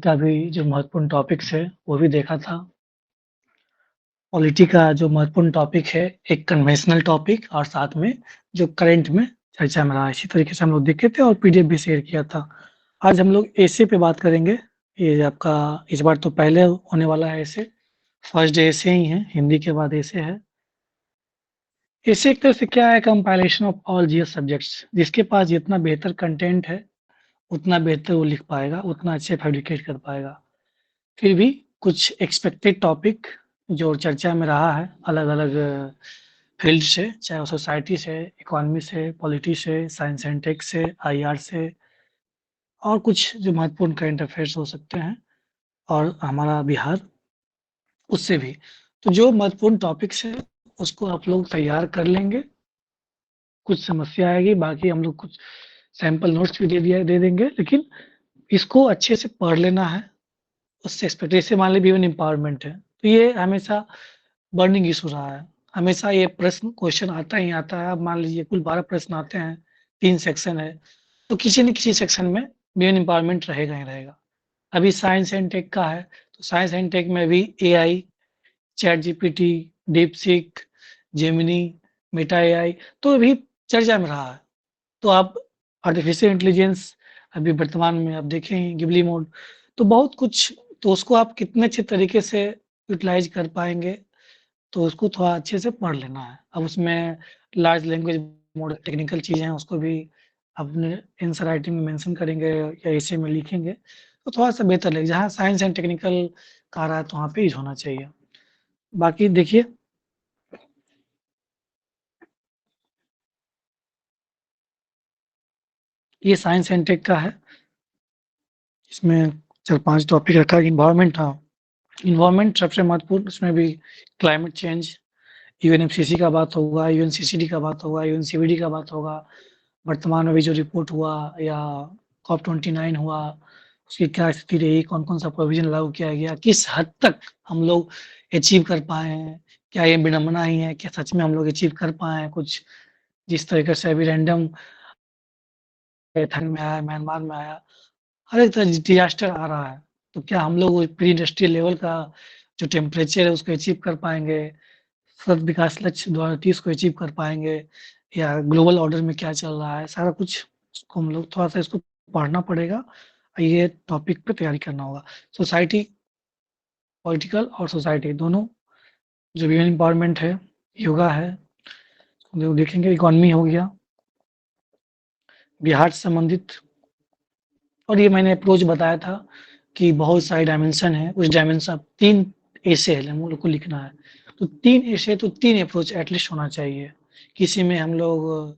का भी जो महत्वपूर्ण टॉपिक्स है, वो भी देखा था। पॉलिटी का जो महत्वपूर्ण टॉपिक है, एक कन्वेंशनल टॉपिक और साथ में जो करंट में चर्चा में रहा है। इसी तरीके से हम लोग देखे थे और पीडीएफ भी शेयर किया था। आज हम लोग एसे पे बात करेंगे। ये आपका इस बार तो पहले होने वाला है एसे। फर्स्ट डे एसे ही है, हिंदी के बाद एसे है। एसे एक तरह से क्या है, compilation of all GS subjects. जिसके पास जितना बेहतर कंटेंट है, उतना बेहतर वो लिख पाएगा, उतना अच्छे फैब्रिकेट कर पाएगा। फिर भी कुछ एक्सपेक्टेड टॉपिक जो चर्चा में रहा है अलग-अलग फील्ड से, चाहे वो सोसाइटी से, इकोनॉमी से, पॉलिटी से, साइंस एंड टेक से, आईआर से और कुछ जो महत्वपूर्ण करंट अफेयर्स हो सकते हैं और हमारा बिहार, उससे भी। तो जो महत्वपूर्ण टॉपिक्स है, उसको आप लोग तैयार कर लेंगे। कुछ समस्या आएगी, बाकी हम लोग कुछ सैंपल नोट्स भी दे देंगे, लेकिन इसको अच्छे से पढ़ लेना है। उससे एक्सपेक्ट जैसे मान लीजिए वीमेन एम्पावरमेंट है, तो ये हमेशा बर्निंग इश्यू रहा है। हमेशा ये प्रश्न क्वेश्चन आता ही आता है। अब मान लीजिए कुल 12 प्रश्न आते हैं, 3 सेक्शन है, तो किसी न किसी सेक्शन में वीमेन एम्पावरमेंट रहेगा ही रहेगा। अभी साइंस एंड टेक का है, तो साइंस एंड टेक में भी AI, chat GPT, DeepSeek, Gemini, Meta AI तो अभी चर्चा में रहा है। तो आप आर्टिफिशियल इंटेलिजेंस अभी वर्तमान में आप देखें ही गिबली मोड, तो बहुत कुछ। तो उसको आप कितने अच्छे तरीके से यूटिलाइज़ कर पाएँगे, तो उसको थोड़ा अच्छे से पढ़ लेना है। अब उसमें लार्ज लैंग्वेज मॉडल टेक्निकल चीज़ें हैं, उसको भी अपने आंसर राइटिंग में मेंशन करेंगे या एसे में लिखेंगे, तो थोड़ा-सा बेहतर लगेगा। जहाँ साइंस एंड टेक्निकल का आ रहा है, तो वहाँ पे यूज़ होना चाहिए। बाकी देखिए, ये साइंस एंड टेक का है। इसमें 4-5 टॉपिक रखा है। एनवायरनमेंट, हाँ, एनवायरनमेंट सबसे महत्वपूर्ण। इसमें भी क्लाइमेट चेंज, यूएनएफसीसी का बात होगा, यूएनसीसीडी का बात होगा, यूएनसीवीडी का बात होगा। वर्तमान में भी जो रिपोर्ट हुआ या कॉप 29 हुआ, उसकी क्या स्थिति रही, कौन-कौन सा प्रोविज़न लागू किया गया, किस हद तक हम लोग अचीव कर पाए हैं, क्या ये विडंबना ही है, क्या सच में हम लोग अचीव कर पाए हैं कुछ? जिस तरीके से अभी रैंडम थाईलैंड में आया, म्यांमार में आया, हर एक तरह डिज़ास्टर आ रहा है, तो क्या हम लोग प्री इंडस्ट्रियल लेवल का जो टेम्परेचर है उसको अचीव कर पाएँगे? सतत विकास लक्ष्य 2030 को अचीव कर पाएँगे या ग्लोबल ऑर्डर में क्या चल रहा है, सारा कुछ उसको हम लोग थोड़ा-सा इसको पढ़ना पड़ेगा। ये टॉपिक पे तैयारी करना होगा। सोसाइटी, पॉलिटिकल और सोसाइटी दोनों, जो वीमेन एम्पावरमेंट है, योगा है, जो देखेंगे इकोनॉमी हो गया, बिहार से संबंधित। और ये मैंने अप्रोच बताया था कि बहुत सारे डायमेंशन है, उस डायमेंशन 3 एसे है हम लोग को लिखना है। तो 3 एसे तो 3 अप्रोच एटलीस्ट होना चाहिए। किसी में हम लोग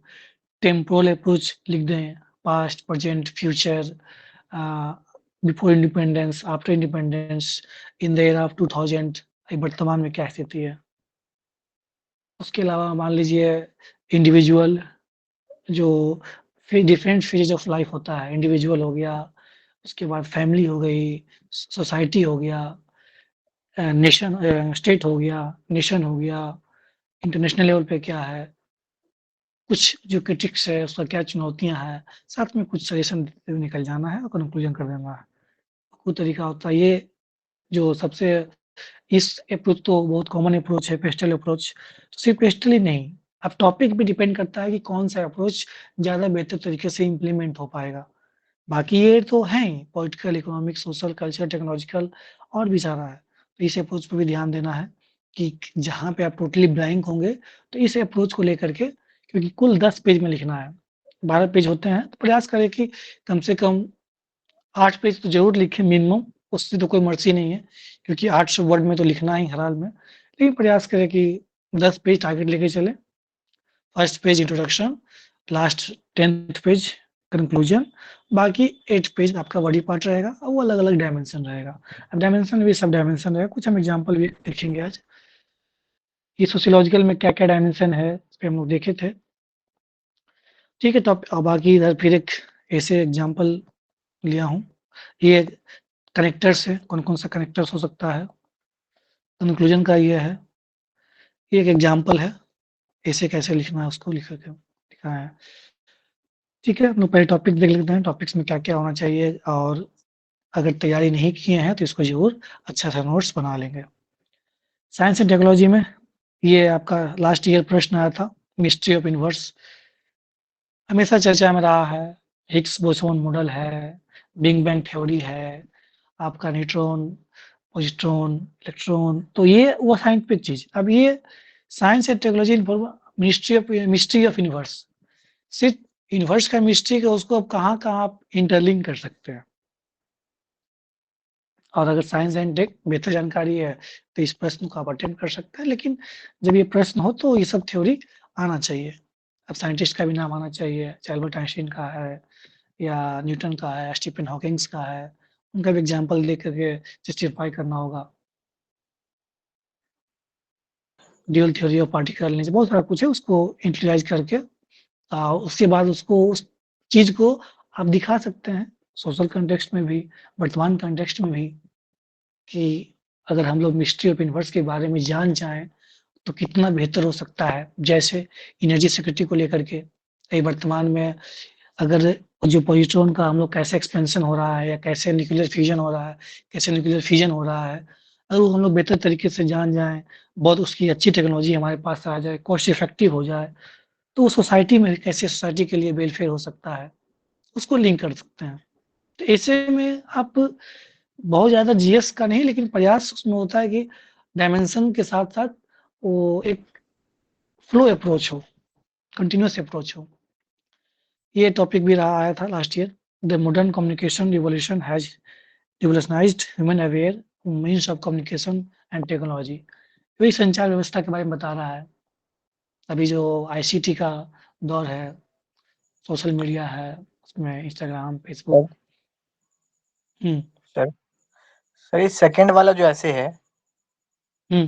टेम्पोरल अप्रोच लिख दें, past, present, future, before independence, after independence, in the era of 2000, वर्तमान में क्या स्थिति है। उसके अलावा मान लीजिए इंडिविजुअल, जो डिफरेंट फेजेज ऑफ लाइफ होता है, इंडिविजुअल हो गया, उसके बाद फैमिली हो गई, सोसाइटी हो गया, नेशन, स्टेट हो गया, नेशन हो गया, इंटरनेशनल लेवल पे क्या है, कुछ जो क्रिटिक्स है उसका क्या चुनौतियाँ हैं, साथ में कुछ सजेशन देते हुए निकल जाना है और कंक्लूजन कर देना है। वो तरीका होता है। ये जो सबसे, इस अप्रोच तो बहुत कॉमन अप्रोच है, पेस्टल अप्रोच। सिर्फ पेस्टल ही नहीं, अब टॉपिक भी डिपेंड करता है कि कौन-सा अप्रोच ज़्यादा बेहतर तरीके से इम्प्लीमेंट हो पाएगा। बाकी ये तो हैं ही, political, economic, social, culture, technological और भी सारा है। तो इस अप्रोच पे भी ध्यान देना है कि जहाँ पे आप टोटली ब्लैंक होंगे, तो इस अप्रोच को लेकर के, क्योंकि कुल 10 पेज में लिखना है, 12 पेज होते हैं, तो प्रयास करें कि कम से कम 8 पेज तो ज़रूर लिखें मिनिमम, उससे तो कोई मर्ज़ी नहीं है, क्योंकि 800 वर्ड में तो लिखना ही हर हाल में। लेकिन प्रयास करें कि 10 पेज टारगेट लेके चलें। First page introduction, last 10th page conclusion, बाकी 8 पेज आपका बॉडी पार्ट रहेगा और वो अलग-अलग डायमेंशन रहेगा। अब डायमेंशन भी सब डायमेंशन रहेगा, कुछ हम एग्ज़ाम्पल भी देखेंगे आज। ये सोशियोलॉजिकल में क्या-क्या डायमेंशन है, इस पे हम लोग देखे थे। ठीक है, तो अब बाकी इधर फिर एक ऐसे एग्ज़ाम्पल लिया हूँ। ये कनेक्टर्स है, कौन-कौन सा कनेक्टर्स हो सकता है। कंक्लूजन का ये है, ये एक एग्ज़ाम्पल है, ऐसे कैसे लिखना है उसको लिखा है। ठीक है, हम लोग पहले टॉपिक देख लेते हैं, टॉपिक्स में क्या-क्या होना चाहिए और अगर तैयारी नहीं किए हैं तो इसको ज़रूर अच्छा सा नोट्स बना लेंगे। साइंस एंड टेक्नोलॉजी में ये आपका लास्ट ईयर प्रश्न आया था, मिस्ट्री ऑफ यूनिवर्स। हमेशा चर्चा में रहा है, हिग्स बोसोन मॉडल है, बिग बैंग थ्योरी है, आपका न्यूट्रॉन, पॉजिट्रॉन, इलेक्ट्रॉन, तो ये वो साइंटिफिक चीज़। अब ये science and technology mystery of universe, सिर्फ यूनिवर्स का मिस्ट्री का उसको अब कहाँ-कहाँ आप इंटरलिंक कर सकते हैं। और अगर साइंस एंड टेक बेहतर जानकारी है, तो इस प्रश्न को आप अटेम्प्ट कर सकते हैं, लेकिन जब ये प्रश्न हो तो ये सब थ्योरी आना चाहिए। अब साइंटिस्ट का भी नाम आना चाहिए, चाहे एल्बर्ट आइंस्टीन का है या न्यूटन का है, स्टीफन हॉकिंग्स का है, उनका भी एग्ज़ाम्पल देकर के जस्टिफाई करना होगा। ड्यूअल थ्योरी ऑफ पार्टिकल बहुत सारा कुछ है, उसको इंटेग्राइज़ करके उसके बाद उसको उस चीज़ को आप दिखा सकते हैं, सोशल कॉन्टेक्स्ट में भी, वर्तमान कॉन्टेक्स्ट में भी, कि अगर हम लोग मिस्ट्री ऑफ यूनिवर्स के बारे में जान जाएँ, तो कितना बेहतर हो सकता है। जैसे एनर्जी सिक्योरिटी को लेकर के, वर्तमान में अगर जो पॉज़िट्रॉन का हम लोग कैसे एक्सपेंशन हो रहा है या कैसे न्यूक्लियर फ्यूज़न हो रहा है, कैसे न्यूक्लियर फिज़न हो रहा है, अगर वो हम लोग बेहतर तरीके से जान जाएँ, बहुत उसकी अच्छी टेक्नोलॉजी हमारे पास आ जाए, कॉस्ट इफेक्टिव हो जाए, तो सोसाइटी में कैसे सोसाइटी के लिए वेलफेयर हो सकता है, उसको लिंक कर सकते हैं। तो ऐसे में आप बहुत ज़्यादा जीएस का नहीं, लेकिन प्रयास उसमें होता है कि डायमेंशन के साथ-साथ वो एक फ्लो अप्रोच हो, कंटीन्यूअस अप्रोच हो। ये टॉपिक भी रहा आया था last year, the modern communication revolution has revolutionised human aware means of communication and technology. वही संचार व्यवस्था के बारे में बता रहा है। अभी जो आईसीटी का दौर है, सोशल मीडिया है, उसमें इंस्टाग्राम, सर फेसबुक। हुँ, सर सर ये सेकंड वाला जो ऐसे है, हुँ,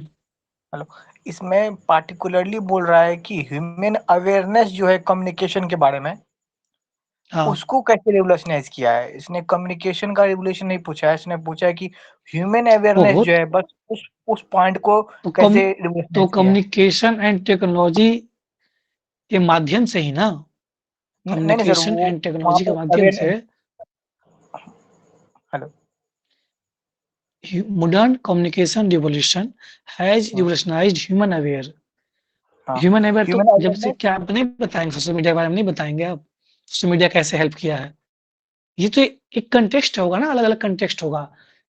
हेलो, इसमें पार्टिकुलरली बोल रहा है कि ह्यूमन अवेयरनेस जो है कम्युनिकेशन के बारे में, हाँ, उसको कैसे रिवॉल्यूशनाइज़ किया है? इसने कम्युनिकेशन का रिवॉल्यूशन नहीं पूछा है, इसने पूछा है कि ह्यूमन अवेयरनेस ओहो! जो है बस उस पॉइंट को तो कम कैसे तो रिवॉल्यूशनाइज़ किया है? कम्युनिकेशन एंड टेक्नोलॉजी के माध्यम से ही ना, नहीं, नहीं सर कम्युनिकेशन वो एंड वहाँ टेक्नोलॉजी के पे माध्यम अवेयरनेस, से hello, modern communication revolution has हाँ, revolutionized human aware। हाँ, ह्यूमन अवेयर तो ह्यूमन जब से अवेयरनेस, क्या आप नहीं बताएँगे, सोशल मीडिया के बारे में नहीं बताएँगे आप? सोशल मीडिया कैसे हेल्प किया है? ये तो एक कॉन्टेक्स्ट होगा ना, अलग-अलग कॉन्टेक्स्ट होगा।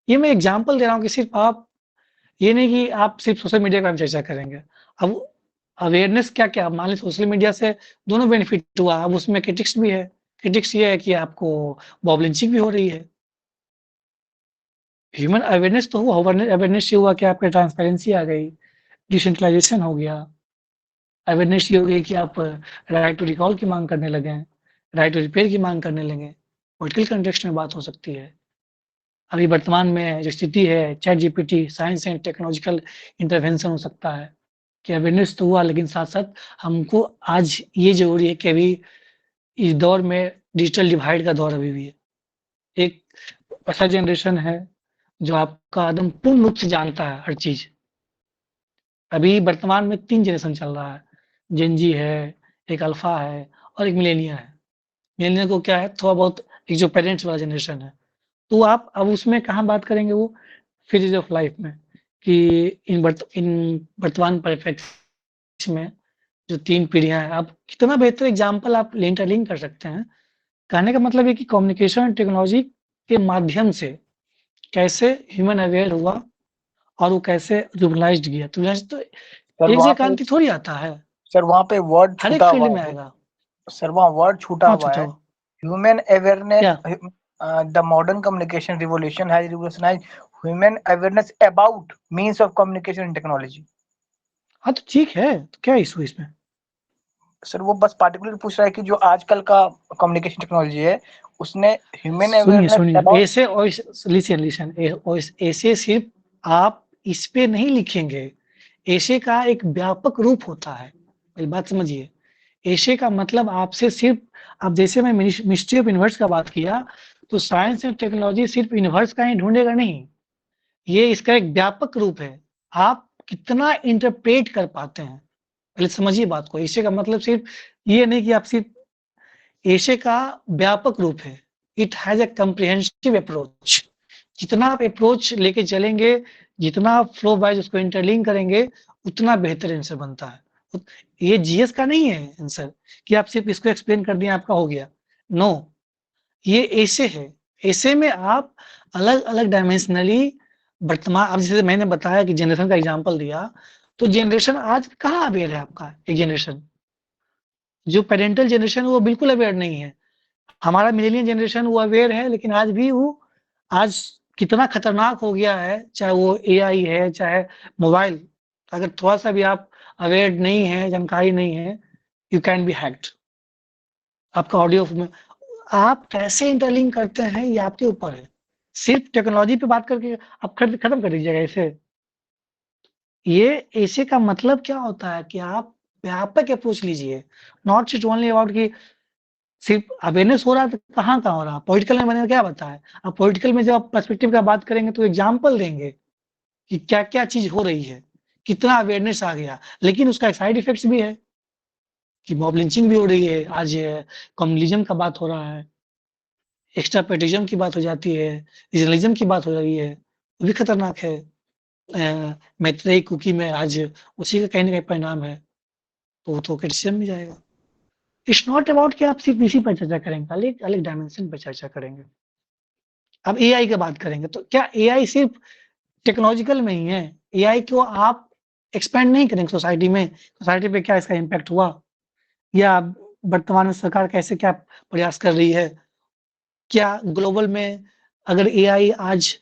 ये मैं एग्ज़ाम्पल दे रहा हूँ कि सिर्फ़ आप ये नहीं कि आप सिर्फ़ सोशल मीडिया के बारे में चर्चा करेंगे। अब अवेयरनेस क्या-क्या, मान लीजिए सोशल मीडिया से दोनों बेनिफिट हुआ, अब उसमें क्रिटिक्स भी है। क्रिटिक्स ये है कि आपको मॉब लिंचिंग भी हो रही है। ह्यूमन अवेयरनेस तो हुआ, अवेयरनेस ये हुआ कि आपकी ट्रांसपेरेंसी आ गई, डिसेंट्रलाइज़ेशन हो गया। अवेयरनेस ये हो गई कि आप राइट टू रिकॉल की माँग करने लगे हैं, राइट टू रिपेयर की माँग करने लगे। पॉलिटिकल कॉन्टेक्स्ट में बात हो सकती है। अभी वर्तमान में जो स्थिति है, chat GPT, science and technological intervention हो सकता है कि अवेयरनेस तो हुआ, लेकिन साथ-साथ हमको आज ये ज़रूरी है कि अभी इस दौर में डिजिटल डिवाइड का दौर अभी भी है। एक ऐसा जनरेशन है, जो आपका एकदम पूर्ण रूप से जानता है हर चीज़। अभी वर्तमान में 3 जनरेशन चल रहा है, जेन ज़ी है, एक अल्फ़ा है और एक मिलेनिया है। मिलेनिया को क्या है, थोड़ा बहुत एक जो पेरेंट्स वाला जनरेशन है, तो आप अब उसमें कहाँ बात करेंगे वो फेजेज़ ऑफ लाइफ़ में, कि इन वर्तमान परिप्रेक्ष्य में जो 3 पीढ़ियाँ हैं, आप कितना बेहतर एग्ज़ाम्पल आप इंटरलिंक कर सकते हैं। कहने का मतलब है कि कम्युनिकेशन टेक्नोलॉजी के माध्यम से कैसे ह्यूमन अवेयर हुआ और वो कैसे ह्यूमनाइज़्ड किया। तो तो सर एक वहाँ जगह पे क्रांति थोड़ी आता है, सर वहाँ पे वर्ड हर एक छूटा फ़ील्ड हुआ में है। आएगा। सर वहाँ वर्ड छूटा कहाँ हुआ छूटा है, हुआ? ह्यूमन अवेयरनेस, क्या? The modern communication revolution has revolutionised human awareness about means of communication and technology. हाँ, तो ठीक है, तो क्या इश्यू है इसमें? सर वो बस पार्टिकुलर पूछ रहा है कि जो आजकल का कम्युनिकेशन टेक्नोलॉजी है, उसने ह्यूमन सुनिए, अवेयरनेस सुनिए, अबाउट, ऐसे और लिसन, लिसन ऐसे सिर्फ़ आप इस पे नहीं लिखेंगे, ऐसे का एक व्यापक रूप होता है। मेरी बात समझिए। ऐसे का मतलब आपसे सिर्फ़ अब जैसे मैं मिस्ट्री ऑफ यूनिवर्स का बात किया, तो साइंस एंड टेक्नोलॉजी सिर्फ़ यूनिवर्स का ही ढूँढेगा नहीं। ये इसका एक व्यापक रूप है। आप कितना इंटरप्रेट कर पाते हैं, पहले समझिए बात को। ऐसे का मतलब सिर्फ़ ये नहीं कि आप सिर्फ़ ऐसे का व्यापक रूप है। It has a comprehensive approach. जितना आप अप्रोच लेके चलेंगे, जितना आप फ्लो वाइज उसको इंटरलिंक करेंगे, उतना बेहतर आंसर बनता है। ये जीएस का नहीं है आंसर कि आप सिर्फ इसको एक्सप्लेन कर दिए आपका हो गया। नो, ये ऐसे है। ऐसे में आप अलग-अलग डायमेंशनली वर्तमान, अब जैसे मैंने बताया कि जनरेशन का एग्जांपल दिया, तो जनरेशन आज कहाँ अवेयर है आपका एक जनरेशन? जो पैरेंटल जनरेशन है वो बिल्कुल अवेयर नहीं है। हमारा मिलेनियल जनरेशन वो अवेयर है, लेकिन आज भी वो आज कितना खतरनाक हो गया है, चाहे वो एआई है, चाहे मोबाइल, अगर थोड़ा-सा भी आप अवेयर नहीं है, जानकारी नहीं है, यू कैन बी हैक्ड। आपका ऑडियो में आप कैसे इंटरलिंक करते हैं ये आपके ऊपर है। सिर्फ टेक्नोलॉजी पे बात करके आप खत्म कर दीजिएगा इसे। ये ऐसे का मतलब क्या होता है कि आप व्यापक अप्रोच लीजिए, नॉट जस्ट ओनली अबाउट कि सिर्फ अवेयरनेस हो रहा है तो कहाँ-कहाँ हो रहा है? पॉलिटिकल में मैंने क्या बताया? अब पॉलिटिकल में जब आप पर्सपेक्टिव का बात करेंगे तो एग्जांपल देंगे कि क्या-क्या चीज़ हो रही है, कितना अवेयरनेस आ गया। लेकिन उसका साइड इफेक्ट्स भी है कि मॉब लिंचिंग भी हो रही है, आज कम्युनलिज़्म का बात हो रहा है, एक्स्ट्रापैटिज्म की बात हो जाती है, रीजनलिज़्म की बात हो रही है, वो भी खतरनाक है। मैत्रेयी कुकी में आज उसी का कहीं न कहीं परिणाम है, तो वो तो क्रिटिसिज़्म में जाएगा। इट्स नॉट अबाउट कि आप सिर्फ इसी पर चर्चा करेंगे, अलग-अलग डायमेंशन पे चर्चा करेंगे। अब एआई की बात करेंगे, तो क्या एआई सिर्फ टेक्नोलॉजिकल में ही है? एआई को आप एक्सपेंड नहीं करेंगे सोसाइटी में, सोसाइटी पे क्या इसका इम्पैक्ट हुआ? या वर्तमान में सरकार कैसे क्या प्रयास कर रही है? क्या ग्लोबल में अगर एआई आज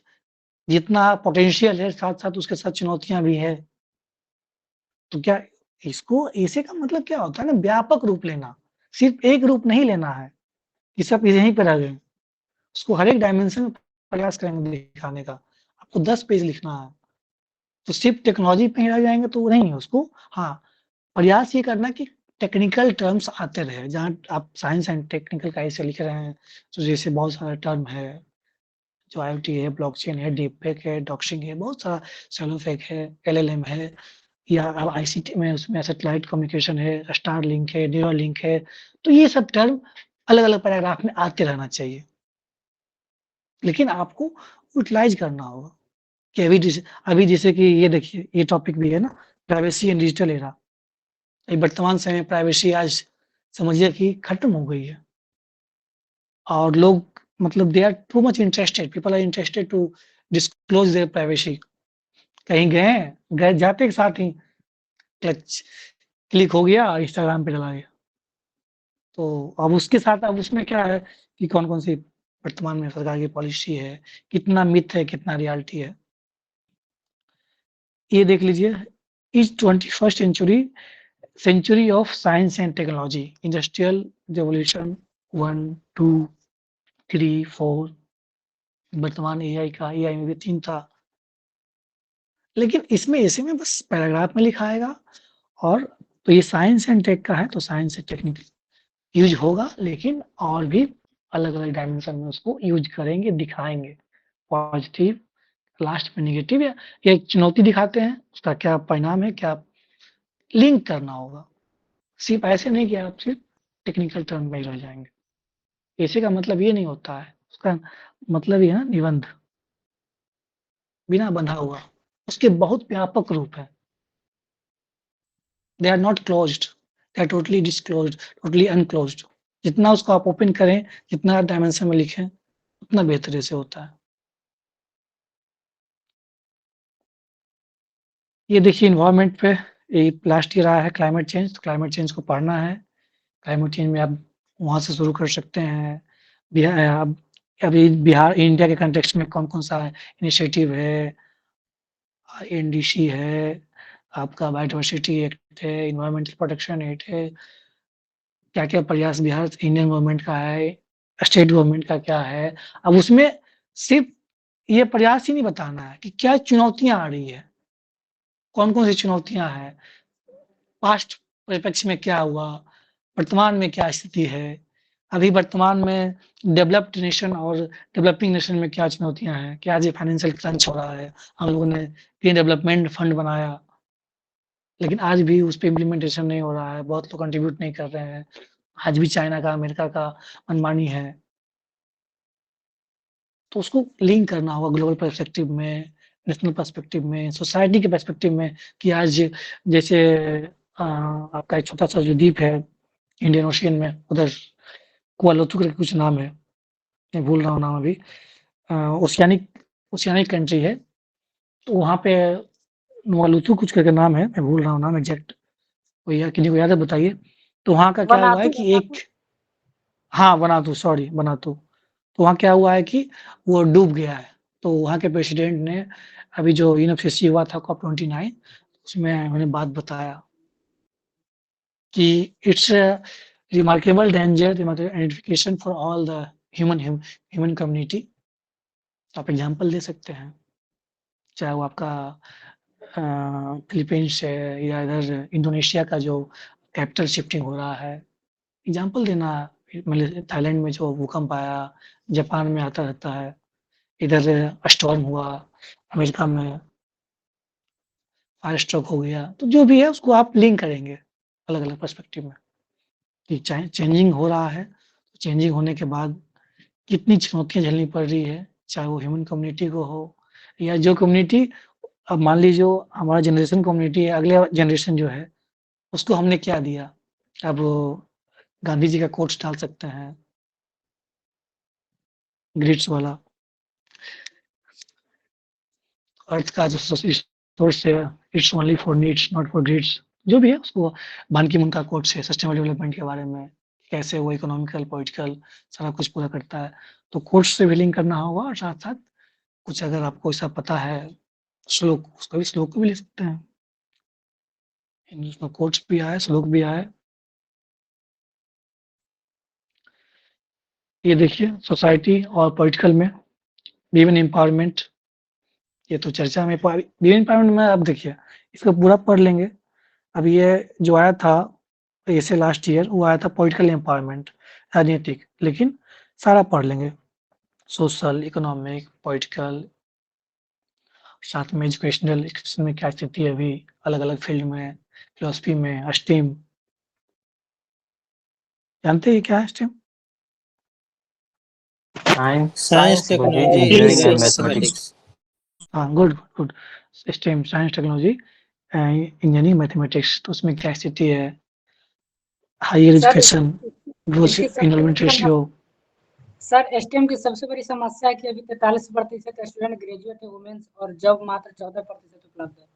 जितना पोटेंशियल है, साथ-साथ उसके साथ चुनौतियाँ भी हैं, तो क्या इसको ऐसे का मतलब क्या होता है ना व्यापक रूप लेना, सिर्फ एक रूप नहीं लेना है कि सब यहीं पे रह गए। उसको हर एक डायमेंशन में प्रयास करेंगे दिखाने का। आपको 10 पेज लिखना है, तो सिर्फ टेक्नोलॉजी पे ही रह जाएँगे तो वो नहीं है उसको। हाँ, प्रयास ये करना कि टेक्निकल टर्म्स आते रहे, जहाँ आप साइंस एंड टेक्निकल का ऐसे लिख रहे हैं, तो जैसे बहुत सारा टर्म है, जो आईओटी है, ब्लॉकचेन है, डीपफेक है, डॉक्सिंग है, बहुत सारा शैडो फेक है, एलएलएम है, या अब आईसीटी में उसमें सैटेलाइट कम्युनिकेशन है, स्टारलिंक है, न्यूरालिंक है, तो ये सब टर्म अलग-अलग पैराग्राफ में आते रहना चाहिए। लेकिन आपको यूटिलाइज़ करना होगा कि अभी जैसे कि ये देखिए, ये टॉपिक भी है ना, प्राइवेसी इन डिजिटल एरा। ये वर्तमान समय में प्राइवेसी आज समझिए कि खत्म हो गई है और लोग मतलब they are too much interested, people are interested to disclose their privacy. कहीं गए हैं, गए जाते के साथ ही क्लच क्लिक हो गया और इंस्टाग्राम पे चला गया। तो अब उसके साथ अब उसमें क्या है कि कौन-कौन सी वर्तमान में सरकार की पॉलिसी है, कितना मिथ है, कितना रियलिटी है। ये देख लीजिए, इस 21st century of science and technology, industrial revolution 1, 2, 3, 4, वर्तमान एआई में भी 3 था। लेकिन इसमें ऐसे में बस पैराग्राफ में लिखा आएगा और तो ये साइंस एंड टेक का है, तो साइंस एंड टेक्निक यूज़ होगा, लेकिन और भी अलग-अलग डायमेंशन में उसको यूज़ करेंगे, दिखाएँगे। पॉज़िटिव, लास्ट में नेगेटिव या एक चुनौती दिखाते हैं, उसका क्या परिणाम है, क्या लिंक करना होगा। सिर्फ़ ऐसे नहीं कि आप सिर्फ़ टेक्निकल टर्म में ही रह जाएँगे। ऐसे का मतलब ये नहीं होता है, उसका मतलब ये है ना निबंध, बिना बंधा हुआ। उसके बहुत व्यापक रूप हैं। They are not closed, they are totally disclosed, totally unclosed. जितना उसको आप ओपन करें, जितना डायमेंशन में लिखें, उतना बेहतर से होता है। ये देखिए एनवायरनमेंट पे ये लास्ट ईयर आया है क्लाइमेट चेंज, तो क्लाइमेट चेंज को पढ़ना है। क्लाइमेट चेंज में आप वहाँ से शुरू कर सकते हैं। अब अभी बिहार इंडिया के कॉन्टेक्स्ट में कौन-कौन सा इनिशिएटिव है, एनडीसी है, आपका बायोडायवर्सिटी एक्ट है, एनवायरमेंटल प्रोटेक्शन एक्ट है, क्या-क्या प्रयास बिहार इंडियन गवर्नमेंट का है, स्टेट गवर्नमेंट का क्या है। अब उसमें सिर्फ़ ये प्रयास ही नहीं बताना है कि क्या चुनौतियाँ आ रही है, कौन-कौन सी चुनौतियाँ हैं, पास्ट परिप्रेक्ष्य में क्या हुआ, वर्तमान में क्या स्थिति है, अभी वर्तमान में डेवलप्ड नेशन और डेवलपिंग नेशन में क्या चुनौतियाँ हैं, क्या आज ये फाइनेंशियल क्रंच हो रहा है। हम लोगों ने ग्रीन डेवलपमेंट फंड बनाया, लेकिन आज भी उस पे इम्प्लीमेंटेशन नहीं हो रहा है, बहुत लोग कंट्रीब्यूट नहीं कर रहे हैं। आज भी चाइना का, अमेरिका का मनमानी है। तो उसको लिंक करना होगा ग्लोबल पर्सपेक्टिव में, नेशनल पर्सपेक्टिव में, सोसाइटी के पर्सपेक्टिव में कि आज जैसे आपका एक छोटा-सा जो द्वीप है इंडियन ओशियन में, उधर कुआलालंपुर करके कुछ नाम है, मैं भूल रहा हूँ नाम अभी। ओशियानिक ओशियानिक कंट्री है, तो वहाँ पे नुआलुथु कुछ करके नाम है, मैं भूल रहा हूँ नाम एग्ज़ैक्ट, कोई या किन्हीं को याद है बताइए। तो वहाँ का क्या हुआ है वनातू कि एक हाँ, वनातू सॉरी वनातू। तो वहाँ क्या हुआ है कि वो डूब गया है। तो वहाँ के प्रेसिडेंट ने अभी जो यूएनएफसीसी हुआ था कॉप 29 उसमें उन्होंने बात बताया कि it's a remarkable danger identification for all the human community. आप एग्ज़ाम्पल दे सकते हैं, चाहे वो आपका फिलीपींस है या इधर इंडोनेशिया का जो कैपिटल शिफ्टिंग हो रहा है। एग्ज़ाम्पल देना थाईलैंड में जो भूकंप आया, जापान में आता रहता है, इधर स्टॉर्म हुआ, अमेरिका में फायर स्ट्रोक हो गया, तो जो भी है उसको आप लिंक करेंगे अलग-अलग पर्सपेक्टिव में कि चेंजिंग हो रहा है, चेंजिंग होने के बाद कितनी चुनौतियाँ झेलनी पड़ रही है, चाहे वो ह्यूमन कम्युनिटी को हो या जो कम्युनिटी अब मान लीजिए जो हमारा जनरेशन कम्युनिटी है, अगले जनरेशन जो है, उसको हमने क्या दिया? अब गांधी जी का कोट्स डाल सकते हैं, ग्रिड्स वाला। अर्थ का जो सोर्स है, it's only for needs not for grids, जो भी है उसको बान की मून का कोट्स है सस्टेनेबल डेवलपमेंट के बारे में, कैसे वो इकोनॉमिकल, पॉलिटिकल सारा कुछ पूरा करता है। तो कोट्स से भी लिंक करना होगा और साथ-साथ कुछ अगर आपको ऐसा पता है श्लोक, उसका भी श्लोक को भी ले सकते हैं। इंग्लिश में कोट्स भी आए, श्लोक भी आए। ये देखिए सोसाइटी और पॉलिटिकल में विमेन एम्पावरमेंट, ये तो चर्चा में विमेन एम्पावरमेंट में अब देखिए इसको पूरा पढ़ लेंगे। अब ये जो आया था ऐसे लास्ट ईयर वो आया था पॉलिटिकल एम्पावरमेंट, राजनीतिक, लेकिन सारा पढ़ लेंगे, सोशल, इकोनॉमिक, पॉलिटिकल, साथ में एजुकेशन में क्या स्थिति है अभी अलग-अलग फील्ड में, फिलॉसफी में, स्टेम। जानते हैं क्या है STEM? Science, technology, engineering and mathematics. हाँ, good, good. STEM science, technology, engineering, mathematics, तो उसमें क्या स्थिति है? हायर सर एजुकेशन, ग्रोथ इसकी एनरोलमेंट रेशियो। सर एसटीएम की सबसे बड़ी समस्या है कि अभी 43% स्टूडेंट ग्रेजुएट है वुमेन्स और जॉब मात्र 14% उपलब्ध है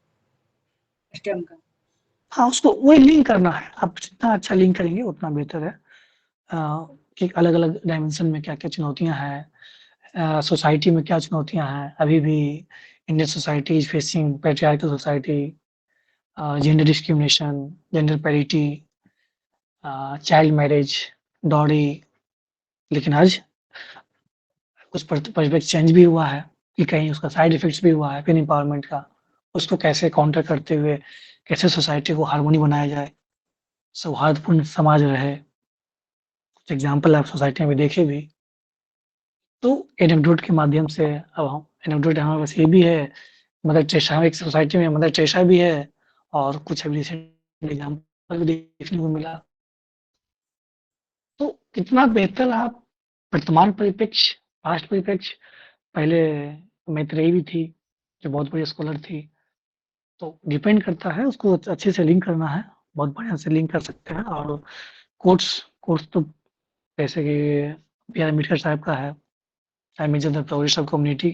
एसटीएम का। हाँ, उसको वही लिंक करना है। आप जितना अच्छा लिंक करेंगे उतना बेहतर है। कि अलग-अलग डायमेंशन में क्या-क्या चुनौतियाँ हैं, सोसाइटी में क्या चुनौतियाँ हैं। अभी भी Indian society is facing patriarchal society, gender discrimination, gender parity, child marriage, dowry. लेकिन आज कुछ परिप्रेक्ष्य चेंज भी हुआ है कि कहीं उसका साइड इफ़ेक्ट्स भी हुआ है फिर एम्पावरमेंट का। उसको कैसे काउंटर करते हुए कैसे सोसाइटी को हार्मोनी बनाया जाए, सौहार्दपूर्ण समाज रहे। कुछ एग्ज़ाम्पल आप सोसाइटी में देखे भी। तो एनेक्डोट के माध्यम से अब हम एनेक्डोट हमारे पास ये भी है, मदर टेरेसा एक सोसाइटी में मदर टेरेसा भी है और कुछ अभी रिसेंट एग्ज़ाम्पल भी देखने को मिला। तो कितना बेहतर आप वर्तमान परिप्रेक्ष्य, पास्ट परिप्रेक्ष्य, पहले मैत्रेयी भी थी, जो बहुत बड़ी स्कॉलर थी। तो डिपेंड करता है उसको अच्छे से लिंक करना है, बहुत बढ़िया से लिंक कर सकते हैं और कोट्स कोट्स तो जैसे कि बी आर अम्बेडकर साहब का है, I measure the progress of community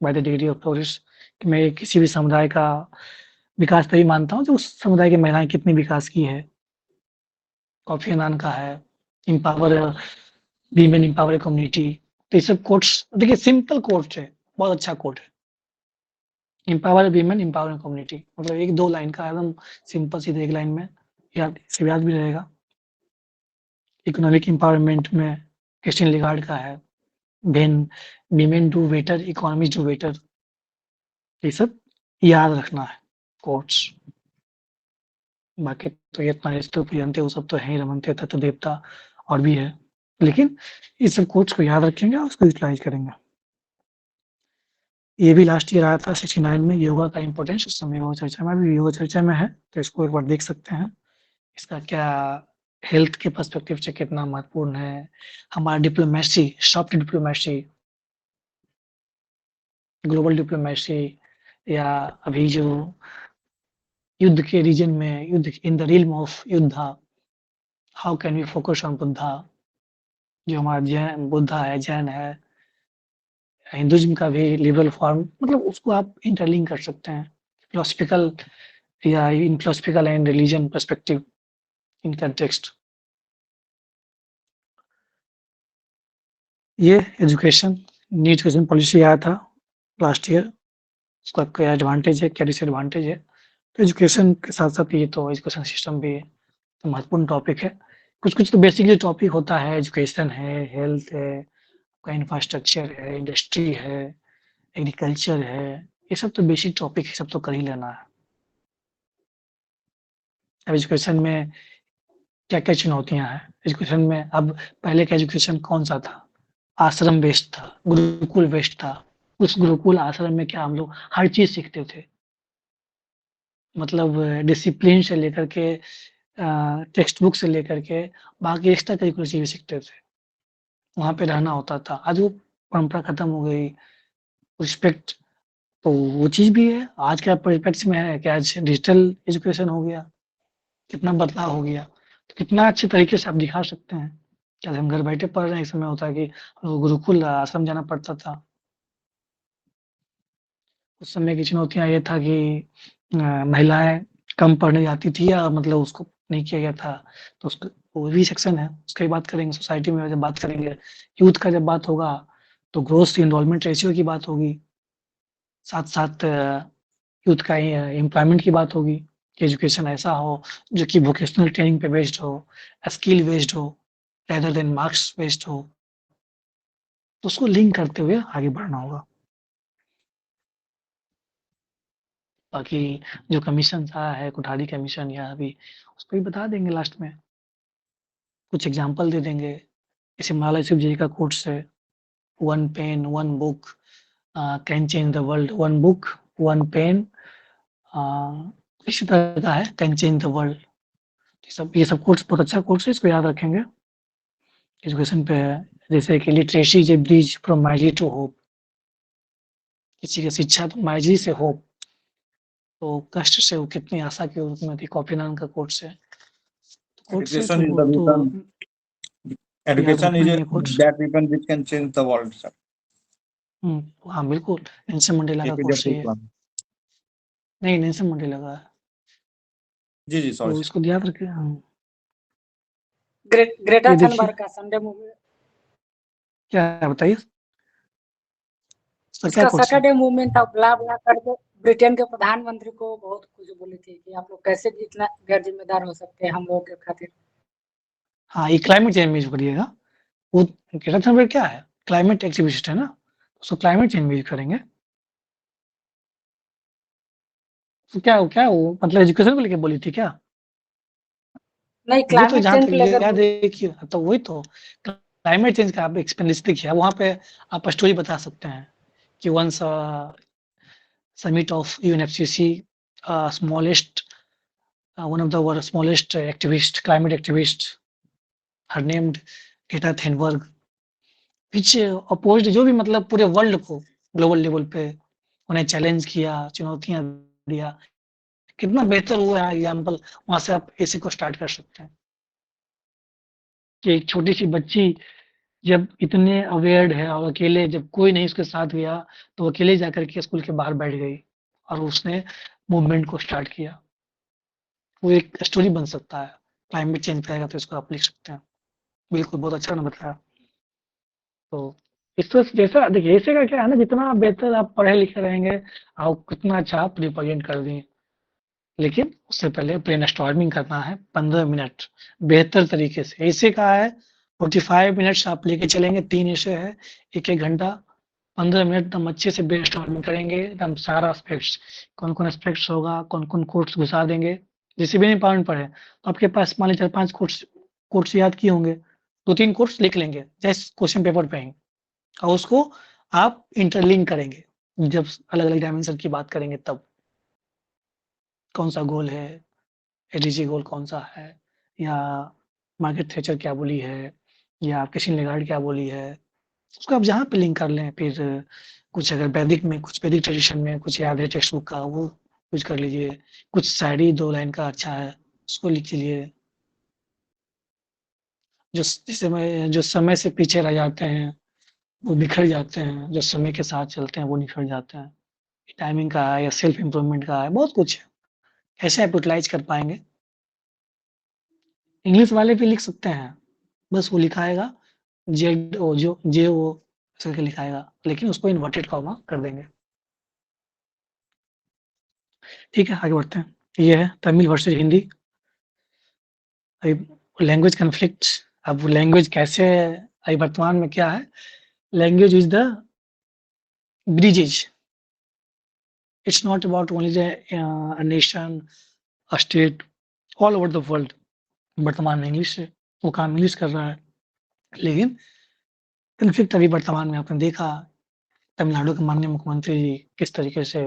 by the degree of progress, कि मैं किसी भी समुदाय का विकास तभी मानता हूँ जो उस समुदाय की महिलाएँ कितनी विकास की है। कॉफी अन्नान का है, एम्पावर वीमेन एम्पावर कम्युनिटी। तो ये सब कोट्स देखिए सिंपल कोट्स है, बहुत अच्छा कोट है। एम्पावर वीमेन एम्पावर कम्युनिटी मतलब 1-2 लाइन का एकदम सिंपल सीधे एक लाइन में याद से याद भी रहेगा। इकोनॉमिक एम्पावरमेंट में क्रिस्टीन लिगार्ड का है, then women do better, economy do better. ये सब याद रखना है कोट्स। बाकी तो ये तो जानते हो सब तो है ही, रमन्ते तत्व देवता और भी है। लेकिन इस सब कोट्स को याद रखेंगे और उसको यूटिलाइज़ करेंगे। ये भी लास्ट ईयर आया था 69 में योगा का इम्पोर्टेंस, उस समय योगा चर्चा में भी योगा चर्चा में है, तो इसको एक बार देख सकते हैं। इसका क्या हेल्थ के पर्सपेक्टिव से कितना महत्वपूर्ण है, हमारा diplomacy, soft diplomacy global diplomacy या अभी जो युद्ध के रीजन में युद्ध इन द रिल्म ऑफ युद्धा, how can we focus on Buddha, जो हमारा जैन बुद्धा है, जैन है, हिंदुइज्म का भी लिबरल फॉर्म, मतलब उसको आप इंटरलिंक कर सकते हैं फिलोसफिकल या in philosophical and religion perspective in context. ये एजुकेशन नीट एजुकेशन पॉलिसी आया था लास्ट ईयर, उसका क्या एडवांटेज है, क्या डिसएडवांटेज है। तो एजुकेशन के साथ साथ ये तो एजुकेशन सिस्टम भी तो महत्वपूर्ण टॉपिक है। कुछ कुछ तो बेसिकली टॉपिक होता है, एजुकेशन है, हेल्थ है, आपका इंफ्रास्ट्रक्चर है, इंडस्ट्री है, एग्रीकल्चर है, ये सब तो बेसिक टॉपिक है, सब तो कर ही लेना है। अब एजुकेशन में क्या-क्या चुनौतियाँ हैं? एजुकेशन में अब पहले का एजुकेशन कौन-सा था? आश्रम बेस्ड था, गुरुकुल बेस्ड था। उस गुरुकुल आश्रम में क्या हम लोग हर चीज़ सीखते थे। मतलब डिसिप्लिन से लेकर के टेक्स्ट बुक से लेकर के बाकी एक्स्ट्रा करिकुलर चीज़ें सीखते थे। वहाँ पे रहना होता था। आज वो परंपरा खत्म हो गई, रिस्पेक्ट तो वो चीज़ भी है। आज का परिप्रेक्ष्य में है कि आज डिजिटल एजुकेशन हो गया, कितना बदलाव हो गया। तो कितना अच्छे तरीके से आप दिखा सकते हैं। क्या हम घर बैठे पढ़ रहे हैं, एक समय होता है कि गुरुकुल आश्रम जाना पड़ता था। उस समय की चुनौतियाँ ये था कि महिलाएँ कम पढ़ने जाती थी या मतलब उसको नहीं किया गया था। तो उसक वो भी सेक्शन है, उसकी बात करेंगे सोसाइटी में जब बात करेंगे। यूथ का जब बात होगा तो ग्रोथ एनरोलमेंट रेशियो की बात होगी। साथ-साथ यूथ का एम्प्लॉयमेंट की बात होगी कि एजुकेशन ऐसा हो जो कि वोकेशनल ट्रेनिंग पे बेस्ड हो, स्किल बेस्ड हो, रेदर देन मार्क्स बेस्ड हो। तो उसको लिंक करते हुए आगे बढ़ना होगा। बाकी जो कमीशन आया है, कोठारी कमीशन या अभी उसको भी बता देंगे लास्ट में। कुछ एग्ज़ाम्पल दे देंगे। जैसे मलाला यूसुफ़ज़ई का कोट्स है, one pen, one book can change the world, one book, one pen इसी तरह का है, कैन चेंज द वर्ल्ड। ये सब कोट्स बहुत अच्छा कोट्स है, इसको याद रखेंगे। एजुकेशन पे है, जैसे कि literacy is a bridge from misery to hope. किसी की शिक्षा तो माइज़री से होप, तो कष्ट से वो कितनी आशा की रूप में थी, कॉफी अनन का कोट्स है। कोट्स है Education is तो the तो weapon. याद Education रखना is ये quotes. that weapon which can change the world, sir. हाँ, बिल्कुल। नेल्सन मंडेला का कोट्स है APJ ये। Plan. नहीं, नेल्सन मंडेला का है। जी, sorry, तो sir. इसको याद रखें। ग्रेटा ये देखिए थनबर्ग का संडे मूवी, क्या है बताइए? इसका क्या इसका कोट्स है? सैटरडे मूवमेंट था, ब्ला ब्ला करके ब्रिटेन के प्रधानमंत्री को बहुत कुछ बोली थी कि आप लोग कैसे इतना गैर जिम्मेदार हो सकते हैं हम लोगों के खातिर। हाँ, ये क्लाइमेट चेंज में यूज़ करिएगा। वो ग्रेटा थनबर्ग क्या है? क्लाइमेट एक्टिविस्ट है ना, उसको क्लाइमेट चेंज में यूज़ करेंगे। तो क्या वो मतलब एजुकेशन को लेके बोली थी क्या? नहीं, मुझे तो क्लाइमेट जहाँ चेंज तक को लेकर याद है कि तो वही तो क्लाइमेट चेंज का आप एक्सप्लेनेशन किया, वहाँ पे आप स्टोरी बता सकते हैं कि ones summit of UNFCCC, smallest, one of the world's smallest activist, climate activist, her named Greta Thunberg, which opposed जो भी मतलब पूरे वर्ल्ड को ग्लोबल लेवल पे उन्हें चैलेंज किया, चुनौतियां दिया। कितना बेहतर हुआ है एग्जाम्पल, वहां से आप ऐसे को स्टार्ट कर सकते हैं कि एक छोटी सी बच्ची जब इतने अवेयर्ड है और अकेले जब कोई नहीं उसके साथ गया तो अकेले जाकर के स्कूल के बाहर बैठ गई और उसने मूवमेंट को स्टार्ट किया। वो एक स्टोरी बन सकता है। क्लाइमेट चेंज करेगा तो इसको आप लिख सकते हैं। बिल्कुल, बहुत अच्छा आपने बताया। तो इससे जैसा देखिए ऐसे का क्या है ना, जितना बेहतर आप पढ़े लिखे रहेंगे, आप कितना अच्छा आप रिप्रेजेंट कर दें। लेकिन उससे पहले ब्रेनस्टॉर्मिंग करना है 15 मिनट बेहतर तरीके से। ऐसे का है 45 मिनट्स आप लेके चलेंगे, 3 ऐसे है, 1-1 घंटा, 15 मिनट एकदम अच्छे से ब्रेनस्टॉर्मिंग करेंगे, एकदम सारा एस्पेक्ट्स, कौन-कौन एस्पेक्ट्स होगा, कौन-कौन कोट्स घुसा देंगे। जैसे भी इंपॉर्टेंट पढ़े, तो आपके पास मान लीजिए 4-5 कोट्स कोट्स याद किए होंगे, 2-3 कोट्स लिख लेंगे, जस्ट क्वेश्चन पेपर पे ही, और उसको आप इंटरलिंक करेंगे, जब अलग-अलग डायमेंशन की बात करेंगे तब। कौन-सा गोल है, एडीजी गोल कौन-सा है, या मार्गारेट थैचर क्या बोली है, या क्रिस्टीन लेगार्ड क्या बोली है, उसको आप जहाँ पे लिंक कर लें, फिर कुछ अगर वैदिक में, कुछ वैदिक ट्रेडिशन में कुछ याद है टेक्स्ट बुक का, वो यूज़ कर लीजिए। कुछ शायरी 2 लाइन का अच्छा है, उसको लिख लीजिए। जो समय से पीछे रह जाते हैं, वो बिखर जाते हैं, जो समय के साथ चलते हैं, वो निखर जाते हैं। टाइमिंग का है या सेल्फ इम्प्रूवमेंट का है, बहुत कुछ है। कैसे आप यूटिलाइज़ कर पाएँगे? इंग्लिश वाले भी लिख सकते हैं, बस वो लिखाएगा जेड-ओ जो जे-ओ ऐसे करके लिखाएगा, लेकिन उसको इन्वर्टेड कॉमा कर देंगे। ठीक है, आगे बढ़ते हैं। ये है तमिल वर्सेस हिंदी। अभी लैंग्वेज कॉन्फ्लिक्ट, अब लैंग्वेज कैसे, अभी वर्तमान में क्या है, language is the bridges. It's not about only a nation, a state, all over the world. वर्तमान में इंग्लिश है, वो काम इंग्लिश कर रहा है, लेकिन कॉन्फ्लिक्ट अभी वर्तमान में आपने देखा, तमिलनाडु के माननीय मुख्यमंत्री जी किस तरीके से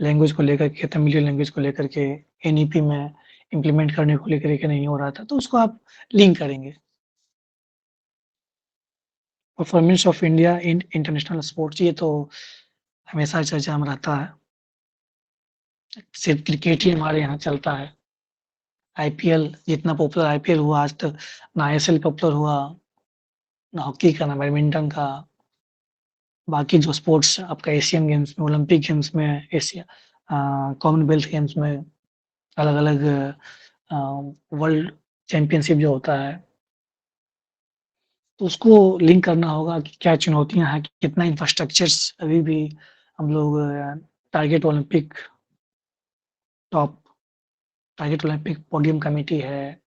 लैंग्वेज को लेकर के, तमिल लैंग्वेज को लेकर के एनईपी में इम्प्लीमेंट करने को लेकर के नहीं हो रहा था, तो उसको आप लिंक करेंगे। Performance of India in international sports, ये तो हमेशा चर्चा में रहता है। सिर्फ क्रिकेट ही हमारे यहाँ चलता है। आईपीएल जितना पॉपुलर आईपीएल हुआ आज तक, ना आईएसएल पॉपुलर हुआ, ना हॉकी का, ना बैडमिंटन का। बाकी जो स्पोर्ट्स आपका एशियन गेम्स में, ओलंपिक गेम्स में, एशिया कॉमनवेल्थ गेम्स में, अलग-अलग वर्ल्ड चैंपियनशिप जो होता है, तो उसको लिंक करना होगा कि क्या चुनौतियाँ हैं, कितना इंफ्रास्ट्रक्चर्स अभी भी हम लोग target Olympic top target Olympic podium committee है,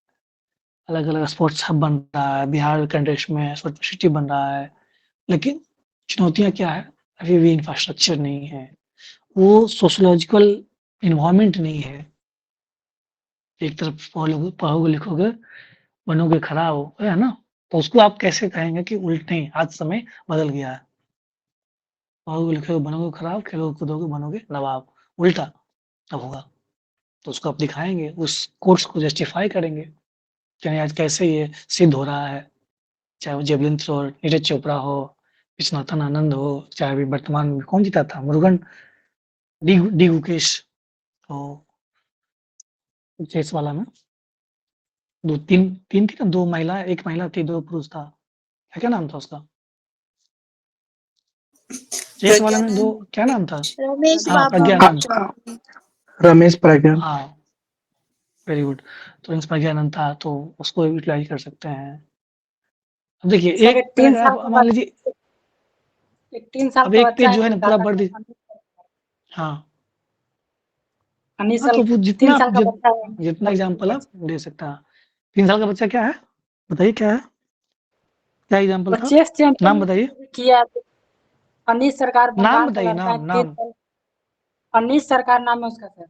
अलग-अलग स्पोर्ट्स हब बन रहा है, बिहार कंटेक्स्ट में स्पोर्ट्स सिटी बन रहा है, लेकिन चुनौतियाँ क्या है? अभी भी इंफ्रास्ट्रक्चर नहीं है, वो सोशियोलॉजिकल एनवायरनमेंट नहीं है। एक तरफ पढ़ोगे लिखोगे, बनोगे खराब, है ना? तो उसको आप कैसे कहेंगे कि उल्टे आज समय बदल गया है। पढ़ोगे लिखोगे बनोगे खराब, खेलोगे कूदोगे बनोगे नवाब, उल्टा अब होगा। तो उसको आप दिखाएँगे, उस कोर्स को जस्टिफाई करेंगे, कि नहीं आज कैसे ये सिद्ध हो रहा है। चाहे वो जेवलिन थ्रो, नीरज चोपड़ा हो, विश्वनाथन आनंद हो, चाहे अभी वर्तमान में कौन जीता था? मुरुगन डी गुकेश हो, चेस वाला में 2-3 थी ना, 2 महिला, 1 महिला थी, 2 पुरुष था। क्या नाम था उसका? चेस वाले में 2 क्या नाम था? रमेश हाँ, बाबा प्रज्ञानंद। रमेश प्रज्ञा। हाँ, वेरी गुड। तो इन प्रज्ञानंद था, तो उसको यूटिलाइज़ कर सकते हैं। अब देखिए सर, एक पैराग्राफ मान लीजिए, एक 3 साल अब का एक बच्चा पेज है जो है ना पूरा कोलकाता भर का, दी। हाँ, अनिश हाँ, तो वो 3 जितना साल का बच्चा है। जितना एग्ज़ाम्पल आप दे सकता है। 3 साल का बच्चा क्या है? बताइए क्या है? क्या एग्ज़ाम्पल वो था? चेस चैंपियन नाम बताइए। किया। अनिश सरकार नाम बंगाल का बताइए, लड़का है, नाम। अनिश सरकार नाम है उसका सर।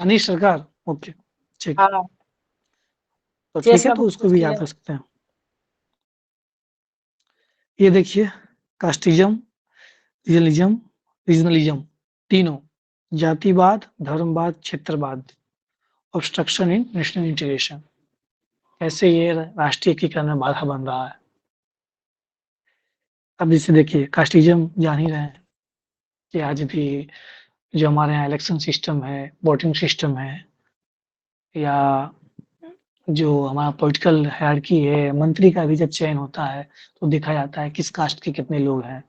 अनीश सरकार, ओके, ठीक। हाँ, तो ठीक चेस है, में तो बहुत उसको कुछ भी किया याद है। कर सकते हैं। ये देखिए, कास्टिज़्म, रीजनलिज़्म रीजनलिज़्म तीनों, जातिवाद, धर्मवाद, क्षेत्रवाद, ऑब्स्ट्रक्शन इन नेशनल इंटीग्रेशन, कैसे ये राष्ट्रीय एकीकरण में बाधा बन रहा है। अब जैसे देखिए, कास्टिज़्म जान ही रहे हैं कि आज भी जो हमारे यहाँ इलेक्शन सिस्टम है, वोटिंग सिस्टम है, या जो हमारा पॉलिटिकल हायरार्की है, मंत्री का भी जब चयन होता है, तो देखा जाता है किस कास्ट के कितने लोग हैं।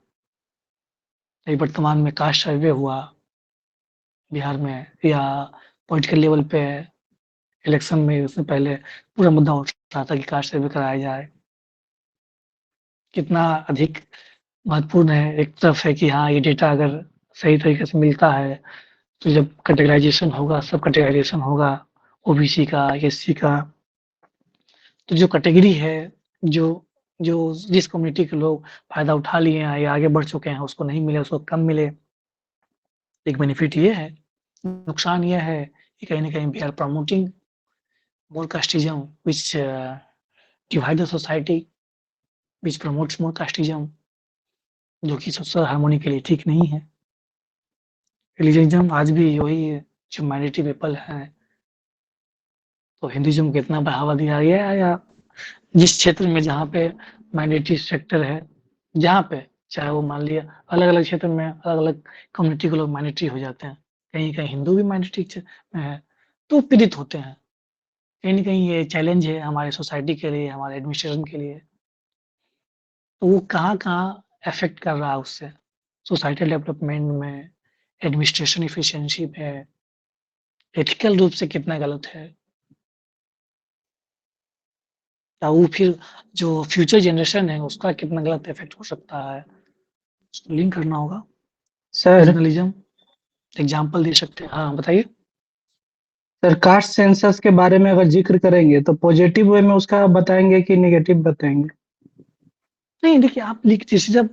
अभी वर्तमान में कास्ट सर्वे हुआ बिहार में, या पॉलिटिकल लेवल पे इलेक्शन में, उससे पहले पूरा मुद्दा उठ रहा था कि कास्ट सर्वे कराया जाए। कितना अधिक महत्वपूर्ण है, एक तरफ है कि हाँ, ये डेटा अगर सही तरीके से मिलता है, तो जब कैटेगराइजेशन होगा, सब कैटेगराइजेशन होगा, ओबीसी का, एससी का, तो जो कैटेगरी है, जो जो जिस कम्युनिटी के लोग फ़ायदा उठा लिए हैं या आगे बढ़ चुके हैं, उसको नहीं मिले, उसको कम मिले। एक बेनिफिट ये है, नुकसान ये है कि कहीं न कहीं we are promoting more casteism which divide the society, which promotes more casteism, जो कि सोशल हार्मोनी के लिए ठीक नहीं है। रिलीजनिज्म आज भी वही जो माइनॉरिटी पीपल है, तो हिंदुइज्म को इतना बढ़ावा दिया गया है, या जिस क्षेत्र में जहाँ पे माइनॉरिटी सेक्टर है, जहाँ पे चाहे वो मान लिया अलग-अलग क्षेत्र में अलग-अलग कम्युनिटी के लोग माइनॉरिटी हो जाते हैं। कहीं-कहीं हिंदू भी माइनॉरिटी में है, तो पीड़ित होते हैं। कहीं न कहीं ये चैलेंज है हमारे सोसाइटी के लिए, हमारे एडमिनिस्ट्रेशन के लिए। तो वो कहाँ-कहाँ अफ़ेक्ट कर रहा है उससे? सोसाइटल डेवलपमेंट में, एडमिनिस्ट्रेशन एफिशिएंसी में, एथिकल रूप से कितना गलत है? या वो फिर जो फ्यूचर जनरेशन है उसका कितना गलत इफ़ेक्ट हो सकता है? उसको लिंक करना होगा। सर रीजनलिज़्म एग्ज़ाम्पल दे सकते हैं। हाँ, बताइए? सर कास्ट सेंसस के बारे में अगर ज़िक्र करेंगे तो पॉजिटिव वे में उसका बताएँगे कि नेगेटिव बताएँगे? नहीं, देखिए आप लिख जैसे जब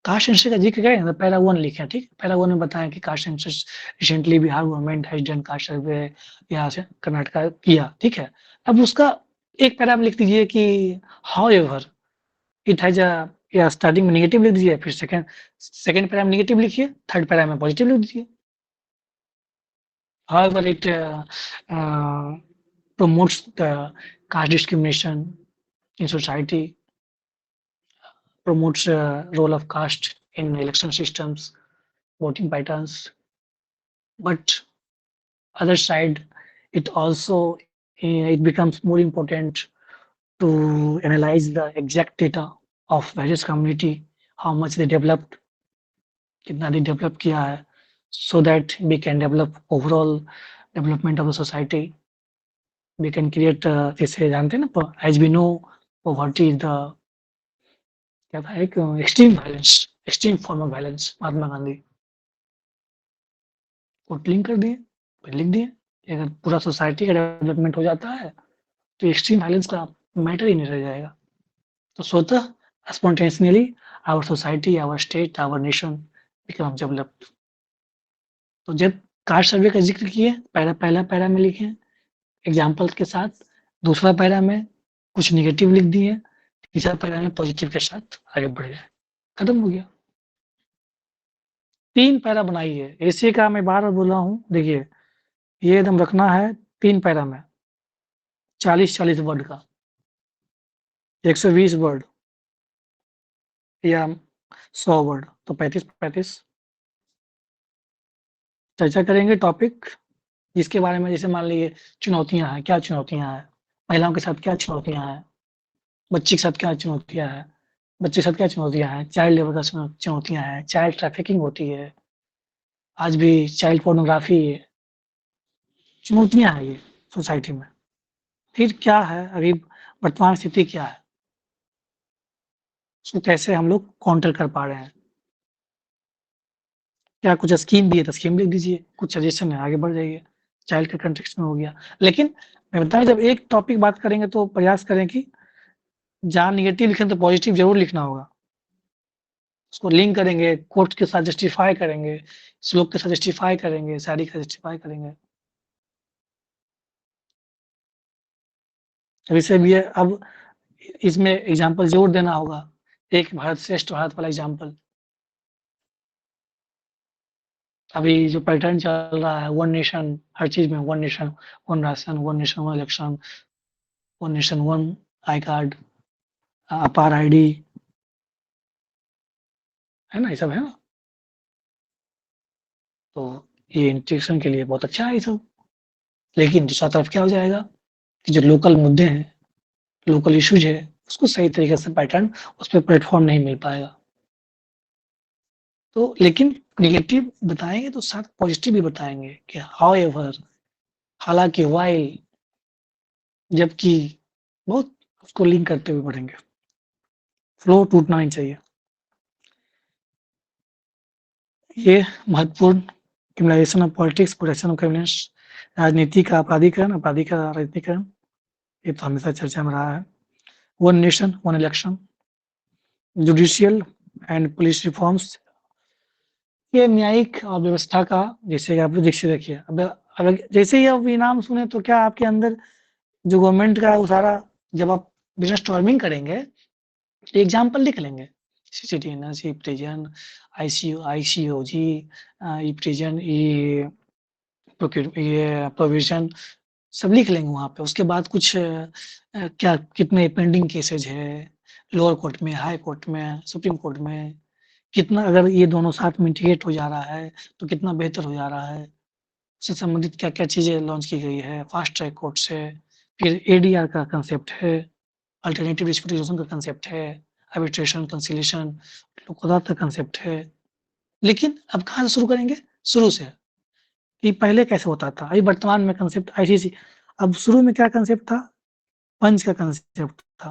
कास्ट सेंसस का ज़िक्र करें ना, पैरा 1 लिखें, ठीक है? पैरा 1 में बताएँ कि caste census recently Bihar government has done cast सर्वे यहाँ से कर्नाटका किया, ठीक है? अब उसका एक पैरा में लिख दीजिए कि हाउएवर इट हैज़ या स्टार्टिंग में नेगेटिव लिख दीजिए, फिर सेकंड पैरा में नेगेटिव लिखिए, थर्ड पैरा में पॉजिटिव लिख दीजिए। However it promotes the caste discrimination in society, promotes role of caste in election systems, voting patterns. But other side, it also it becomes more important to analyze the exact data of various community, how much they developed, कितना they develop किया है, so that we can develop overall development of the society. We can create जैसे जानते हैं ना, as we know poverty is the क्या था एक extreme form of violence Mahatma Gandhi को लिंक कर दिए, फिर लिख दिए कि अगर पूरा सोसाइटी का डेवलपमेंट हो जाता है तो एक्सट्रीम वायलेंस का मैटर ही नहीं रह जाएगा। तो स्वतः spontaneously our society, our state, our nation become developed. तो जब कास्ट सर्वे का जिक्र किए, पहला पैरा में लिखे एग्जाम्पल्स के साथ, दूसरा पैरा में कुछ नेगेटिव लिख दिए, तीसरा पैरा में पॉजिटिव के साथ आगे बढ़ गए, खत्म हो गया। 3 पैरा बनाइए। ऐसे का मैं बार-बार बोल रहा हूँ, देखिए ये एकदम रखना है 3 पैरा में, 40-40 वर्ड का, 120 वर्ड या 100 वर्ड, तो 35-35 चर्चा करेंगे टॉपिक जिसके बारे में, जैसे मान लीजिए चुनौतियाँ हैं, क्या चुनौतियाँ हैं? महिलाओं के साथ क्या चुनौतियाँ हैं? बच्ची के साथ क्या चुनौतियाँ हैं? बच्चे के साथ क्या चुनौतियाँ हैं? चाइल्ड लेबर का चुनौतियाँ हैं, चाइल्ड ट्रैफिकिंग होती है, आज भी चाइल्ड पोर्नोग्राफी चुनौतियाँ हैं ये सोसाइटी में। फिर क्या है, अभी वर्तमान स्थिति क्या है? उसको कैसे हम लोग काउंटर कर पा रहे हैं? क्या कुछ स्कीम भी है तो स्कीम लिख दीजिए, कुछ सजेशन है आगे बढ़ जाइए, चाइल्ड के कॉन्टेक्स्ट में हो गया। लेकिन मैं बताऊँ, जब एक टॉपिक बात करेंगे तो प्रयास करें कि जहाँ नेगेटिव लिखें तो पॉजिटिव ज़रूर लिखना होगा। उसको लिंक करेंगे, कोट के साथ जस्टिफाई करेंगे, श्लोक के साथ जस्टिफाई करेंगे, शायरी का जस्टिफाई करेंगे। वैसे भी है, अब इसमें एग्ज़ाम्पल ज़रूर देना होगा, एक भारत श्रेष्ठ भारत वाला एग्ज़ाम्पल। अभी जो पैटर्न चल रहा है, वन नेशन, हर चीज़ में one nation, one ration, one nation, one election, one nation, one I card, अपार आईडी, है ना? ये सब है ना? तो ये इंटीग्रेशन के लिए बहुत अच्छा है ये सब। लेकिन दूसरा तरफ क्या हो जाएगा कि जो लोकल मुद्दे हैं, लोकल इश्यूज है, उसको सही तरीके से पैटर्न, उस पे प्लेटफ़ॉर्म नहीं मिल पाएगा। तो लेकिन नेगेटिव बताएँगे तो साथ पॉजिटिव भी बताएँगे कि हाउएवर, हालाँकि, व्हाइल, जबकि, बहुत उसको लिंक करते हुए बढ़ेंगे। फ्लो टूटना नहीं चाहिए। ये महत्वपूर्ण criminalisation of politics, protection of criminals, राजनीति का अपराधीकरण, अपराधी का राजनीतिकरण, ये तो हमेशा चर्चा में रहा है। One nation, one election, judicial and police reforms, ये न्यायिक और व्यवस्था का, जैसे आप दीक्षित देखिए, अब जैसे ही आप ये नाम सुने तो क्या आपके अंदर जो गवर्नमेंट का वो सारा, जब आप बिजनेस स्टॉर्मिंग करेंगे, तो एग्जाम्पल लिख लेंगे, सीसीटी एनर्जी, प्रिजन, आईसीओजी, प्रिजन, ये प्रोविजन, सब लिख लेंगे वहाँ पे। उसके बाद कुछ क्या कितने पेंडिंग केसेज है, लोअर कोर्ट में, हाई कोर्ट में, सुप्रीम कोर्ट में, कितना अगर ये दोनों साथ में इंटीग्रेट हो जा रहा है तो कितना बेहतर हो जा रहा है, उससे संबंधित क्या-क्या चीज़ें लॉन्च की गई है, फास्ट ट्रैक कोर्ट से, फिर एडीआर का कांसेप्ट है, अल्टरनेटिव डिस्प्यूट रेज़ोल्यूशन का कांसेप्ट है, आर्बिट्रेशन, कंसिलिएशन, लोक अदालत का कांसेप्ट है। लेकिन अब कहाँ से शुरू करेंगे? शुरू से, कि पहले कैसे होता था? अभी वर्तमान में कांसेप्ट आईसीसी, अब शुरू में क्या कांसेप्ट था? पंच का कांसेप्ट था,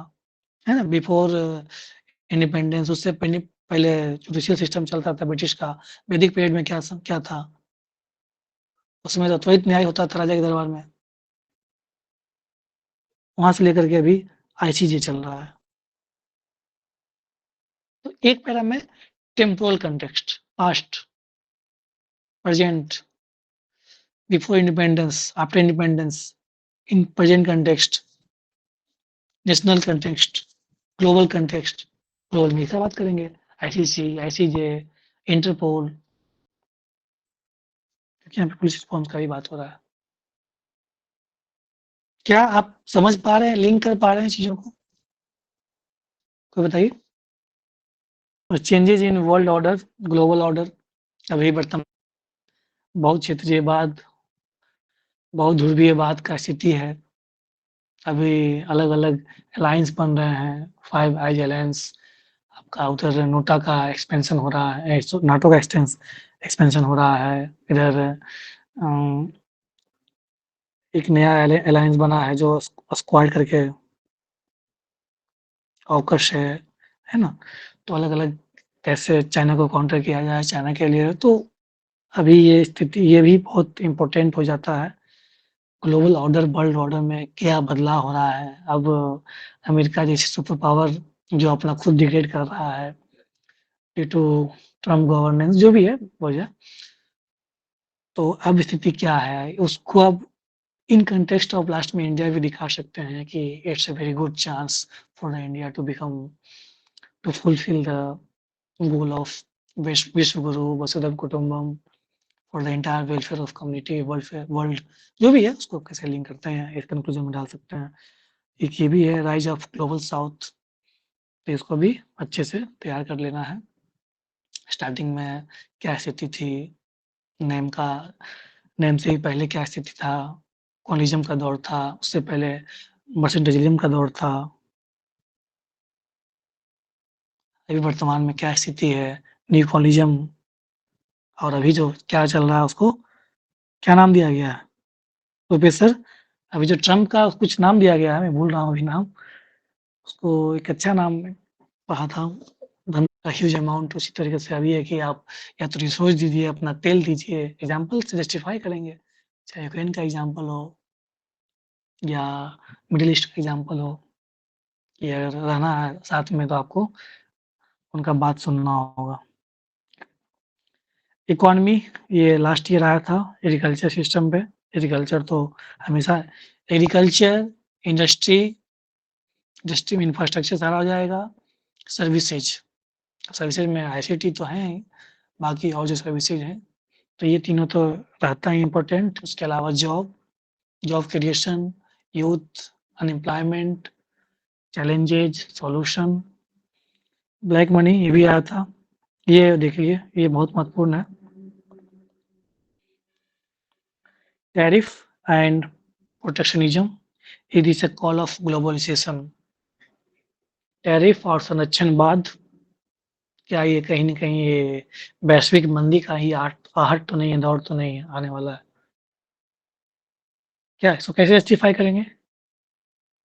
है ना? बिफोर इंडिपेंडेंस, उससे पहले जुडिशियल सिस्टम चलता था ब्रिटिश का। वैदिक पीरियड में क्या था? उसमें तो त्वरित न्याय होता था राजा के दरबार में। वहाँ से लेकर के अभी आईसीजे चल रहा है। तो एक पैरा में temporal context, past, present, before independence, after independence, in present context, national context, global context. Global में इसका बात करेंगे, आईसीसी, आईसीजे, इंटरपोल, क्योंकि यहाँ पे पुलिस रिस्पॉन्स का भी बात हो रहा है। क्या आप समझ पा रहे हैं, लिंक कर पा रहे हैं चीज़ों को? कोई बताइए? और changes in world order, global order, अभी वर्तमान बहुत क्षेत्रीयवाद, बहुत ध्रुवीयवाद का स्थिति है। अभी अलग-अलग अलायंस बन रहे हैं, फाइव आइज अलायंस, आपका उधर नोटा का एक्सपेंशन हो रहा है, नाटो का एक्सपेंशन हो रहा है। इधर एक नया अलायंस बना है जो स्क्वाड करके ऑकस है ना? तो अलग-अलग कैसे चाइना को काउंटर किया जाए चाइना के लिए, तो अभी ये स्थिति ये भी बहुत इम्पोर्टेंट हो जाता है। ग्लोबल ऑर्डर, वर्ल्ड ऑर्डर में क्या बदलाव हो रहा है? अब अमेरिका जैसी सुपर पावर जो अपना खुद डिग्रेड कर रहा है ड्यू टू ट्रम्प गवर्नेंस, जो भी है वजह, तो अब स्थिति क्या है? उसको अब इन कंटेक्स्ट ऑफ लास्ट में इंडिया भी दिखा सकते हैं कि it's a very good chance for the India to become, to fulfil the goal of vishwa guru vasudhaiva kutumbakam, for the entire welfare of community, world, जो भी है उसको कैसे लिंक करते हैं, इस कंक्लूजन में डाल सकते हैं। एक ये भी है राइज ऑफ ग्लोबल साउथ, तो इसको भी अच्छे से तैयार कर लेना है। स्टार्टिंग में क्या स्थिति थी, नेम से ही पहले क्या स्थिति था, कॉलिज्म का दौर था, उससे पहले मर्सेंटाइलिज्म का दौर था, अभी वर्तमान में क्या स्थिति है, न्यू कॉलिज्म, और अभी जो क्या चल रहा है उसको क्या नाम दिया गया है प्रोफेसर? अभी जो ट्रम्प का कुछ नाम दिया गया है, मैं भूल रहा हूँ अभी नाम, उसको एक अच्छा नाम पढ़ा था, धन का ह्यूज अमाउंट। उसी तरीके से अभी है कि आप या तो रिसोर्स दीजिए, अपना तेल दीजिए, एग्जाम्पल से जस्टिफाई करेंगे, चाहे यूक्रेन का एग्जाम्पल हो या मिडिल ईस्ट का एग्जाम्पल हो, कि अगर रहना है साथ में तो आपको उनका बात सुनना होगा। इकोनॉमी, ये लास्ट ईयर आया था एग्रीकल्चर सिस्टम पे। एग्रीकल्चर तो हमेशा एग्रीकल्चर, इंडस्ट्री में इंफ्रास्ट्रक्चर सारा हो जाएगा। सर्विसेज में आईसीटी तो है ही, बाकी और जो सर्विसेज हैं, तो ये तीनों तो रहता है इम्पोर्टेंट। उसके अलावा job creation, youth, unemployment, challenges, solution, black money, ये भी आया था। ये देखिए, ये बहुत महत्वपूर्ण है। Tariff and protectionism, it is a call of globalization. Tariff और संरक्षणवाद, क्या ये कहीं न कहीं ये वैश्विक मंदी का ही आहट तो नहीं है, दौर तो नहीं है आने वाला है? क्या इसको कैसे जस्टिफाई करेंगे?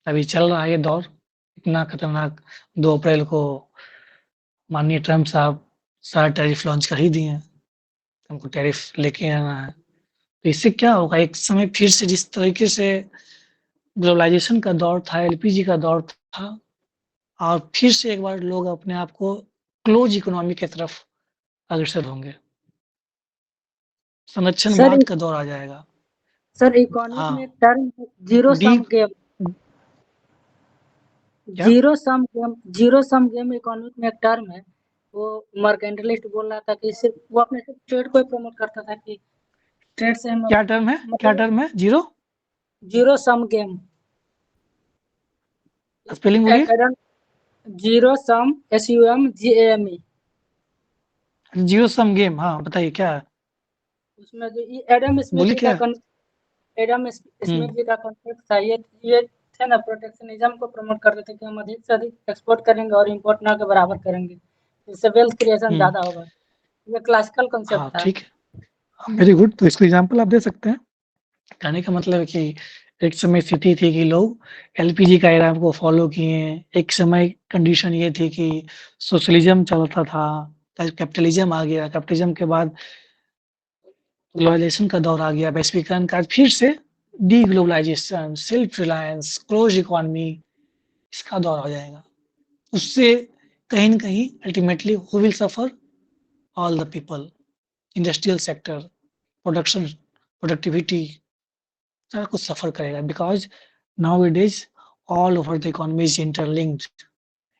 अभी चल रहा है ये दौर, इतना खतरनाक। 2 अप्रैल को माननीय ट्रम्प साहब सारा टैरिफ लॉन्च कर ही दिए हैं, हमको टैरिफ लेके आना है। तो इससे क्या होगा, एक समय फिर से जिस तरीके से ग्लोबलाइजेशन का दौर था, एलपीजी का दौर था, और फिर से एक बार लोग अपने आप को क्लोज इकोनॉमी की तरफ अग्रसर होंगे। सर संरक्षणवाद का दौर आ जाएगा। सर इकोनॉमिक हाँ, में एक term zero sum deep game, क्या? जीरो सम गेम इकोनॉमिक में एक टर्म है। वो मर्केंटलिस्ट बोल रहा था कि सिर्फ वो अपने सिर्फ ट्रेड को प्रमोट करता था कि ट्रेड से हम क्या टर्म है? क्या टर्म है? Zero sum game. स्पेलिंग बोलिए। Zero sum SUMGAME। Zero sum game, हाँ बताइए क्या है? उसमें जो ये एडम स्मिथ बोलिए जी क्या का एडम स्मिथ जी का कॉन्सेप्ट था, ये थे ना, प्रोटेक्शनिज्म को प्रमोट कर रहे थे कि हम अधिक से अधिक एक्सपोर्ट करेंगे और इंपोर्ट ना के बराबर करेंगे, इससे वेल्थ क्रिएशन ज्यादा होगा। ये क्लासिकल कॉन्सेप्ट हाँ था। ठीक है, वेरी गुड। तो इसको एग्जाम्पल आप दे सकते हैं? कहने का मतलब है कि एक समय स्थिति थी कि लोग एलपीजी का एरा को फॉलो किए, एक समय कंडीशन ये थी कि सोशलिज्म चलता था, कैपिटलिज्म आ गया, कैपिटलिज्म के बाद ग्लोबलाइजेशन का दौर आ गया, वैश्वीकरण का, फिर से deglobalisation, self reliance, close economy, इसका दौर आ जाएगा। उससे कहीं न कहीं ultimately who will suffer? All the people, industrial sector, production, productivity, सारा कुछ सफर करेगा, because nowadays all over the economy is interlinked,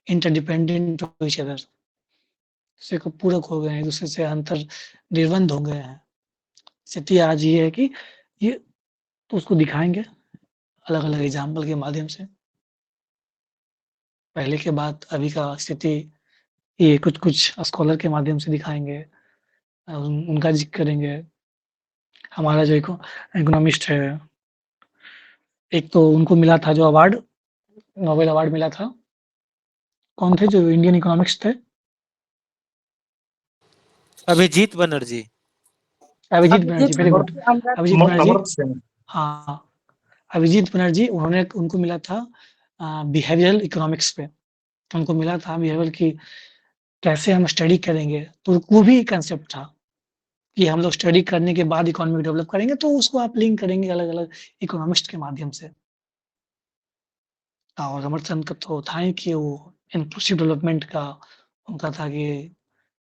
interdependent to each other, दूसरे को पूरक हो गए हैं, एक दूसरे से अंतर निर्बंध हो गए हैं। स्थिति आज ये है कि ये, तो उसको दिखाएंगे अलग अलग एग्जाम्पल के माध्यम से, पहले के बाद अभी का स्थिति, ये कुछ कुछ स्कॉलर के माध्यम से दिखाएंगे, उनका जिक्र करेंगे। हमारा जो इकोनॉमिस्ट है, एक तो उनको मिला था जो अवार्ड, नोबेल अवार्ड मिला था, कौन थे जो इंडियन इकोनॉमिक्स थे? अभिजीत बनर्जी। Abhijit Banerjee, very good. अभिजीत बनर्जी, अमर्त सिंह। हाँ, अभिजीत बनर्जी, उन्होंने, उनको मिला था बिहेवियरल इकोनॉमिक्स पे, उनको मिला था बिहेवियर की कैसे हम स्टडी करेंगे, तो वो भी कंसेप्ट था कि हम लोग स्टडी करने के बाद इकोनॉमी डेवलप करेंगे, तो उसको आप लिंक करेंगे अलग-अलग इकोनॉमिस्ट के माध्यम से। और अमर्त्य का तो था ही कि वो इंक्लूसिव डेवलपमेंट का उनका था कि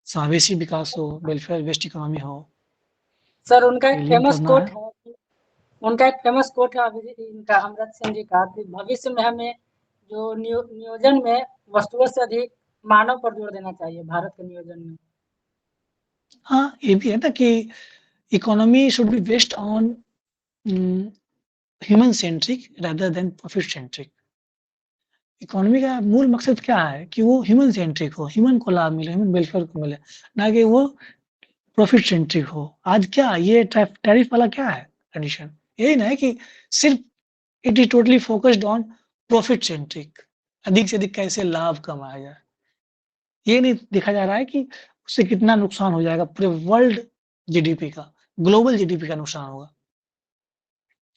समावेशी विकास हो, वेलफेयर बेस्ड इकोनॉमी हो। सर उनका एक ये लिंक फेमस करना कोट है। है, उनका एक फेमस कोट है इनका अमर्त्य सेन जी का, कि भविष्य में हमें जो नियोजन में वस्तुओं से अधिक मानव पर जोर देना चाहिए भारत के नियोजन में। हाँ, ये भी है ना कि economy should be based on human centric rather than profit centric. Economy का मूल मकसद क्या है कि वो ह्यूमन सेंट्रिक हो, ह्यूमन को लाभ मिले, ह्यूमन वेलफेयर को मिले, ना कि वो प्रॉफिट सेंट्रिक हो। आज क्या ये टैरिफ वाला क्या है कंडीशन? यही ना है कि सिर्फ it is totally focused on profit centric, अधिक से अधिक कैसे लाभ कमाया जाए। ये नहीं देखा जा रहा है कि उससे कितना नुकसान हो जाएगा पूरे वर्ल्ड जीडीपी का, ग्लोबल जीडीपी का नुकसान होगा।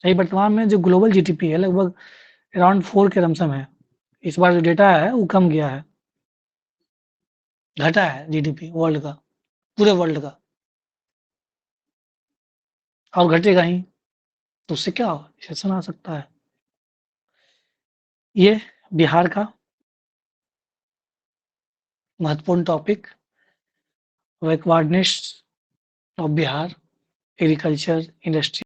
अभी वर्तमान में जो ग्लोबल जीडीपी है लगभग अराउंड 4 के लमसम है। इस बार जो डेटा है वो कम गया है, घटा है जीडीपी वर्ल्ड का, पूरे वर्ल्ड का, और घटेगा ही, तो उससे क्या होगा? रिसेशन आ सकता है। ये बिहार का महत्वपूर्ण topic, backwardness of Bihar, agriculture, industry.